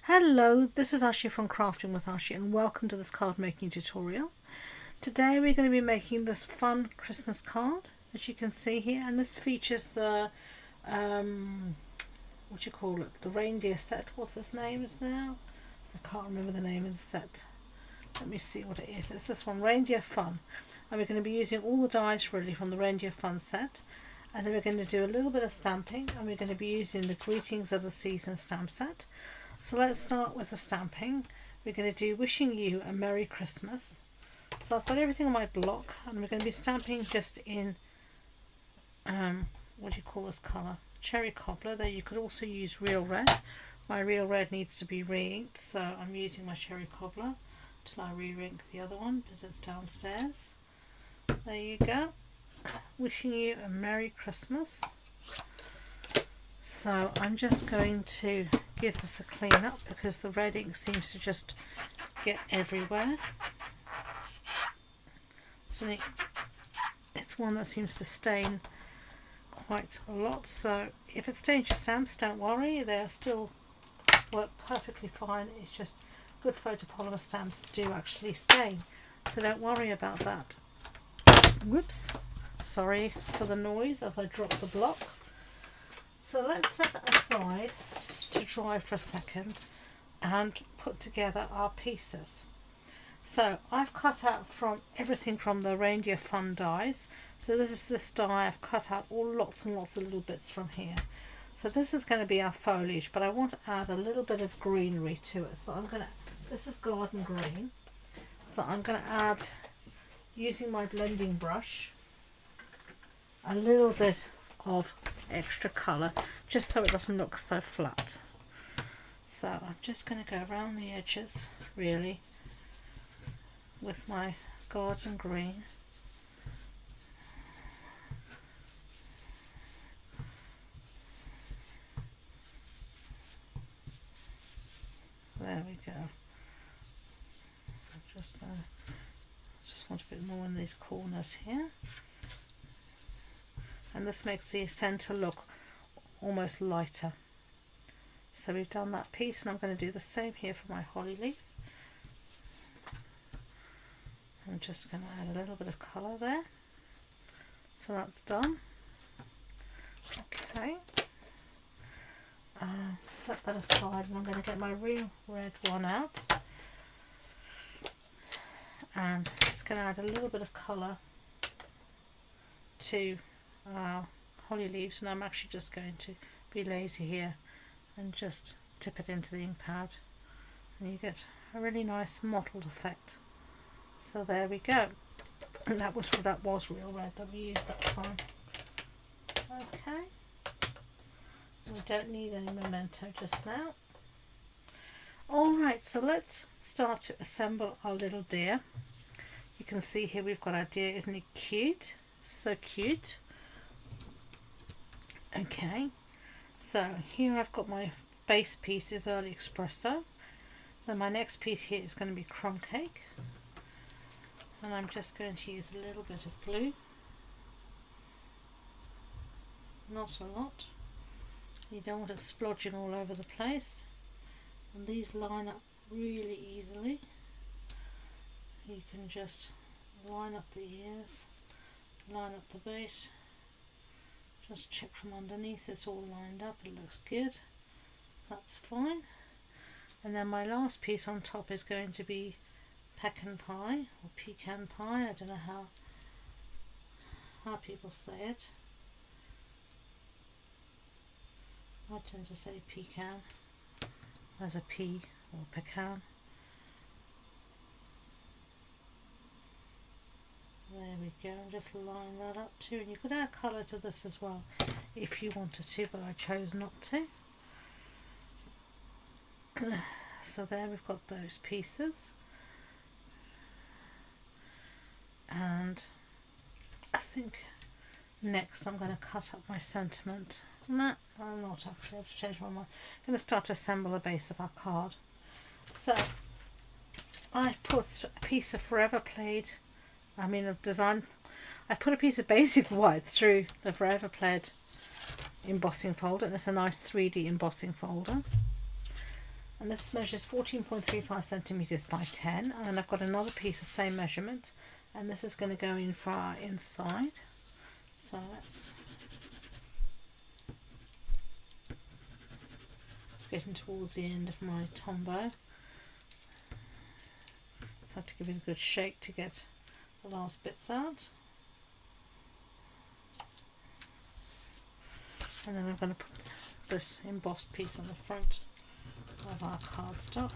Hello, this is Ashee from Crafting with Ashee and welcome to this card making tutorial. Today we're going to be making this fun Christmas card, as you can see here, and this features the, the reindeer set. What's this name is now? I can't remember the name of the set. Let me see what it is. It's this one, Reindeer Fun. And we're going to be using all the dies really from the Reindeer Fun set. And then we're going to do a little bit of stamping, and we're going to be using the Greetings of the Season stamp set. So let's start with the stamping. We're going to do Wishing You a Merry Christmas. So I've got everything on my block, and we're going to be stamping just in, what do you call this colour? Cherry Cobbler. Though you could also use real red. My real red needs to be re-inked, so I'm using my Cherry Cobbler till I re-ink the other one because it's downstairs. There you go. Wishing you a Merry Christmas. So I'm just going to give this a clean up because the red ink seems to just get everywhere. So it's one that seems to stain quite a lot, so if it stains your stamps, don't worry, they'll still work perfectly fine. It's just good photopolymer stamps do actually stain, so don't worry about that. Whoops, sorry for the noise as I drop the block. So let's set that aside to dry for a second and put together our pieces. So I've cut out from everything from the Reindeer Fun Dies. So this is this die. I've cut out lots and lots of little bits from here. So this is going to be our foliage, but I want to add a little bit of greenery to it. So this is garden green. So I'm going to add, using my blending brush, a little bit of extra colour just so it doesn't look so flat. So I'm just going to go around the edges really with my garden green. There we go. I just want a bit more in these corners here. And this makes the centre look almost lighter. So we've done that piece, and I'm going to do the same here for my holly leaf. I'm just going to add a little bit of colour there. So that's done. Okay. Set that aside, and I'm going to get my real red one out. And I'm just going to add a little bit of colour to holly leaves, and I'm actually just going to be lazy here and just dip it into the ink pad, and you get a really nice mottled effect. So there we go. And that was real red that we used that time. Okay. We don't need any memento just now. Alright, so let's start to assemble our little deer. You can see here we've got our deer. Isn't he cute? So cute. Okay, so here I've got my base piece is Early Espresso. Then my next piece here is going to be Crumb Cake. And I'm just going to use a little bit of glue. Not a lot. You don't want it splodging all over the place. And these line up really easily. You can just line up the ears, line up the base. Just check from underneath it's all lined up, it looks good. That's fine. And then my last piece on top is going to be pecan pie or pecan pie. I don't know how people say it. I tend to say pecan as a P or pecan. There we go, and just line that up too, and you could add colour to this as well if you wanted to, but I chose not to. So there we've got those pieces, and I think next I'm going to cut up my sentiment. No, I'm not actually, I've changed my mind. I'm going to start to assemble the base of our card. So I put a piece of Forever Played, of design. I put a piece of basic white through the Forever Played embossing folder, and it's a nice 3D embossing folder. and this measures 14.35 centimeters by 10, and then I've got another piece of same measurement, and this is going to go in for our inside. So it's getting towards the end of my tombow, so I have to give it a good shake to get the last bits out. And then I'm going to put this embossed piece on the front of our cardstock.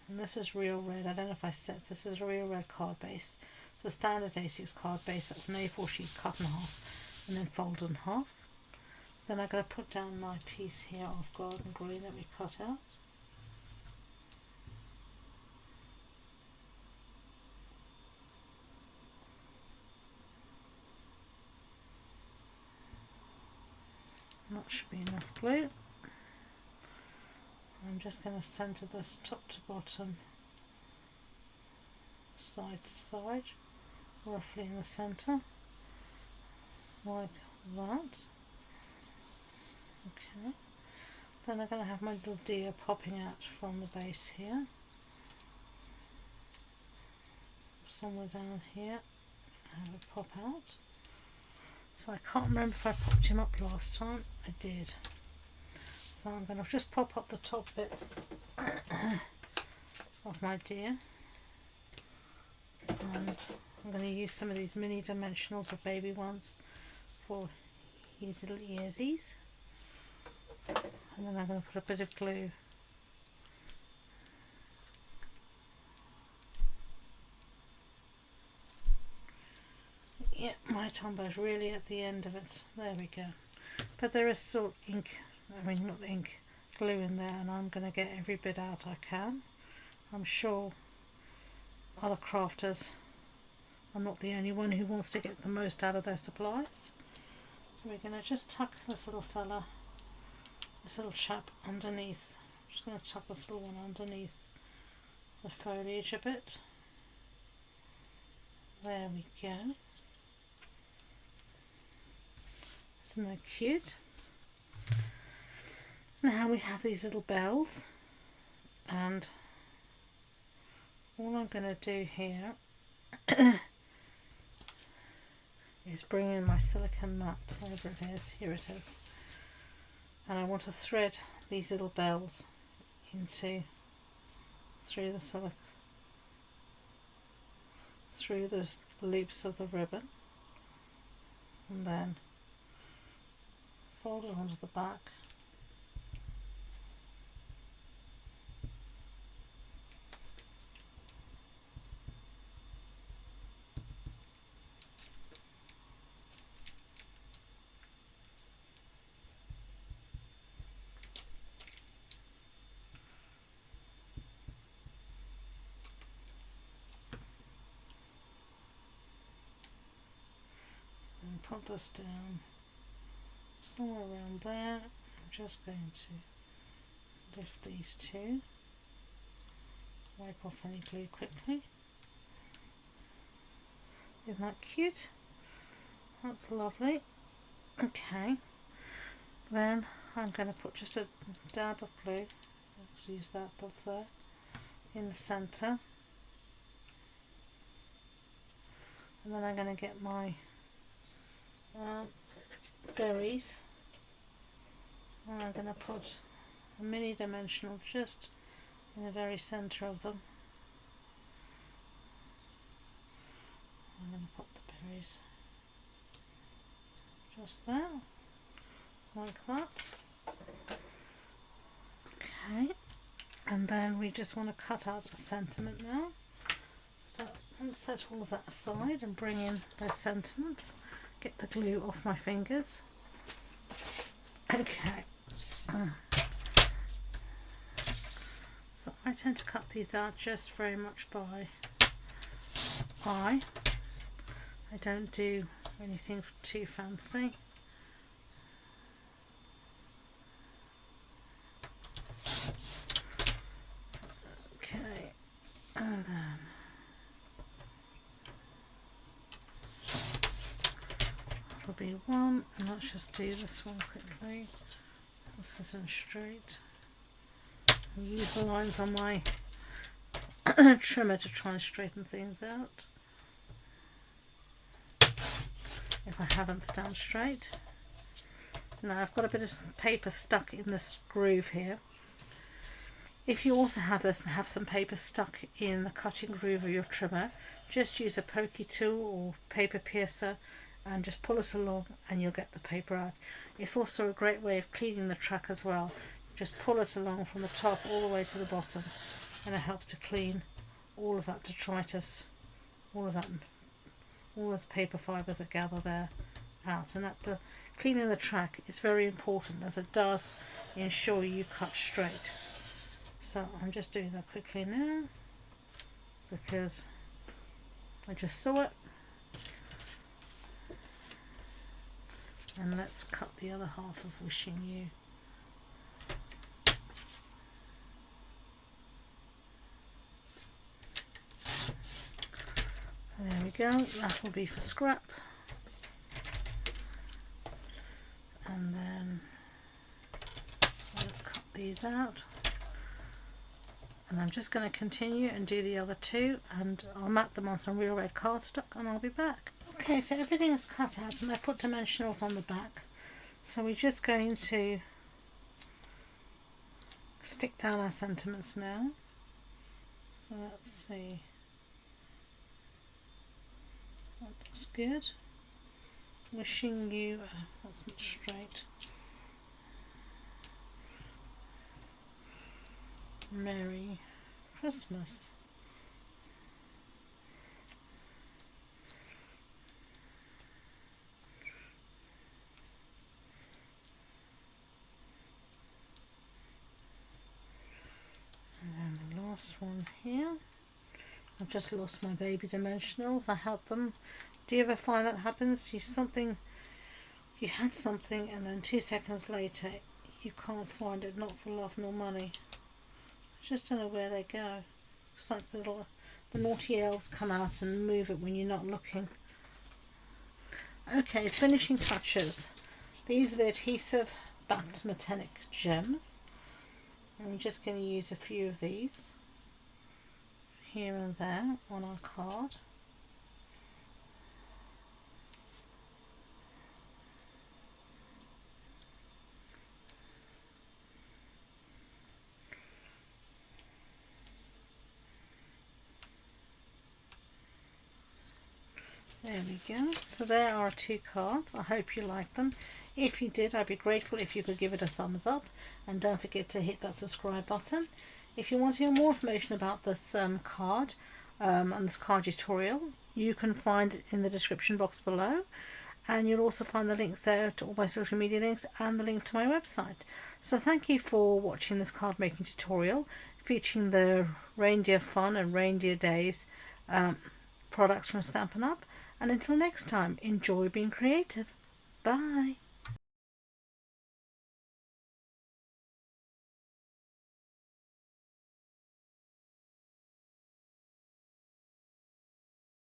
And this is real red. I don't know if I said this is a real red card base. It's a standard A6 card base. That's an A4 sheet cut in half and then folded in half. Then I'm going to put down my piece here of garden green that we cut out. That should be enough glue. I'm just going to centre this top to bottom, side to side, roughly in the centre, like that. Okay. Then I'm going to have my little deer popping out from the base here, somewhere down here. Have it pop out. So I can't remember if I popped him up last time. I did. So I'm going to just pop up the top bit of my deer. And I'm going to use some of these mini dimensionals or baby ones for his little earsies. And then I'm going to put a bit of glue my tombow really at the end of it. There we go. But there is still ink, I mean not ink, glue in there, and I'm going to get every bit out I can. I'm sure other crafters, I'm not the only one who wants to get the most out of their supplies. So we're going to just tuck this little fella, this little chap underneath. I'm just going to tuck this little one underneath the foliage a bit. There we go. Isn't that cute? Now we have these little bells, and all I'm going to do here is bring in my silicone mat, wherever it is. Here it is. And I want to thread these little bells through the loops of the ribbon, and then fold it onto the back. And put this down somewhere around there. I'm just going to lift these two, wipe off any glue quickly. Isn't that cute? That's lovely. Okay, then I'm going to put just a dab of glue, let's use that's there, in the centre, and then I'm going to get my berries, and I'm going to put a mini dimensional just in the very centre of them. I'm going to put the berries just there, like that. Okay, and then we just want to cut out a sentiment now. So let's set all of that aside and bring in those sentiments. Get the glue off my fingers. Okay. So I tend to cut these out just very much by eye. I don't do anything too fancy. Okay, and then be one, and let's just do this one quickly. This isn't straight. I'll use the lines on my trimmer to try and straighten things out if I haven't stamped straight. Now I've got a bit of paper stuck in this groove here. If you also have this and have some paper stuck in the cutting groove of your trimmer, just use a pokey tool or paper piercer and just pull it along and you'll get the paper out. It's also a great way of cleaning the track as well. Just pull it along from the top all the way to the bottom, and it helps to clean all of that detritus, all those paper fibres that gather there out. And that cleaning the track is very important, as it does ensure you cut straight. So I'm just doing that quickly now because I just saw it. And let's cut the other half of Wishing You. There we go, that will be for scrap. And then let's cut these out. And I'm just going to continue and do the other two, and I'll mat them on some real red cardstock and I'll be back. Okay, so everything is cut out and I put dimensionals on the back. So we're just going to stick down our sentiments now. So let's see. That looks good. Wishing you, that's not straight. Merry Christmas. And then the last one here. I've just lost my baby dimensionals. I had them. Do you ever find that happens? You had something and then 2 seconds later you can't find it, not for love nor money. I just don't know where they go. It's like the naughty elves come out and move it when you're not looking. Okay, finishing touches. These are the adhesive backed metallic gems. I'm just going to use a few of these here and there on our card. There we go. So there are 2 cards. I hope you like them. If you did, I'd be grateful if you could give it a thumbs up, and don't forget to hit that subscribe button. If you want to hear more information about this card and this card tutorial, you can find it in the description box below, and you'll also find the links there to all my social media links and the link to my website. So thank you for watching this card making tutorial featuring the Reindeer Fun and Reindeer Days products from Stampin' Up. And until next time, enjoy being creative. Bye.